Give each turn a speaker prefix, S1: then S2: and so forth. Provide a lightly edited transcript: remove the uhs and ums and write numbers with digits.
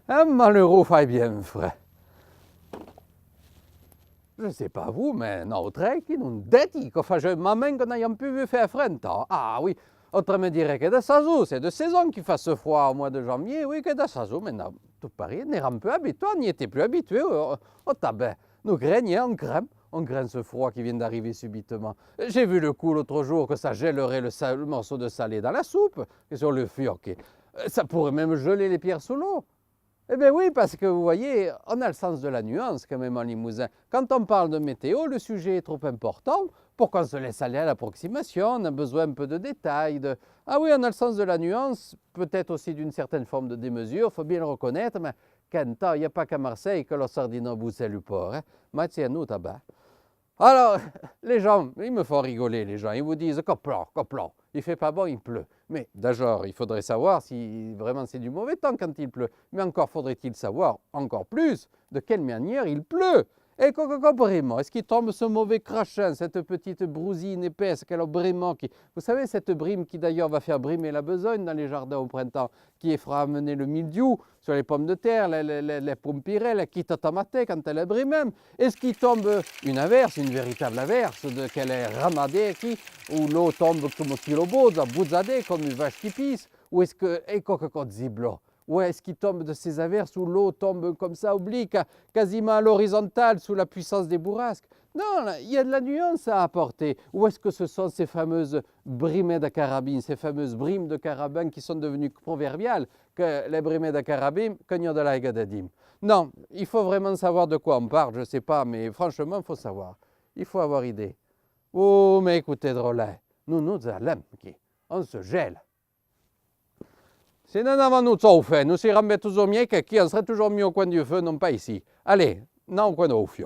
S1: Un malheureux fait bien frais. Je ne sais pas vous, mais notre qui nous déti, que fait ma main qu'on n'ayant plus vu faire fréquent. Ah oui, autre me dirait que de saison, c'est de saison qu'il fasse froid au mois de janvier, oui, que de saison, mais non, tout pareil, on n'est un peu habitué, on n'y était plus habitué au tabac. Nous craignons, on craint ce froid qui vient d'arriver subitement. J'ai vu le coup l'autre jour que ça gèlerait le morceau de salé dans la soupe, et sur le fioc. Ça pourrait même geler les pierres sous l'eau. Eh bien oui, parce que vous voyez, on a le sens de la nuance quand même en Limousin. Quand on parle de météo, le sujet est trop important pour qu'on se laisse aller à l'approximation. On a besoin un peu de détails. Ah oui, on a le sens de la nuance, peut-être aussi d'une certaine forme de démesure, il faut bien le reconnaître, mais quand il n'y a pas qu'à Marseille que le sardine boussait le port. Hein. Mais c'est nous, tabac. Alors, les gens, ils me font rigoler, les gens. Ils vous disent coplan, il fait pas bon, il pleut. Mais d'abord, il faudrait savoir si vraiment c'est du mauvais temps quand il pleut. Mais encore faudrait-il savoir, encore plus, de quelle manière il pleut. Et vraiment, est-ce qu'il tombe ce mauvais crachin, cette petite brousine épaisse, quel vraiment qui... Vous savez, cette brime qui d'ailleurs va faire brimer la besogne dans les jardins au printemps, qui fera amener le mildiou sur les pommes de terre, les pompirelles, qui t'automatait quand elle est brime même. Est-ce qu'il tombe une averse, une véritable averse, de qu'elle est ramadée, qui, où l'eau tombe comme un kilobo, bouzadée, comme une vache qui pisse, ou est-ce que, et ziblo? Ou est-ce qu'il tombe de ces averses où l'eau tombe comme ça, oblique, quasiment à l'horizontale, sous la puissance des bourrasques? Non, là, il y a de la nuance à apporter. Ou est-ce que ce sont ces fameuses brimées de carabine, ces fameuses brimes de carabine qui sont devenues proverbiales, que les brimées de carabine, qu'il y a de la gadadim? Non, il faut vraiment savoir de quoi on parle, je ne sais pas, mais franchement, il faut savoir. Il faut avoir idée. Oh, mais écoutez, drôle, nous allons, on se gèle. Si nous avons nous tout fait, nous serons toujours mieux qu'ici, on serait toujours mieux au coin du feu, non pas ici. Allez, non au coin du feu.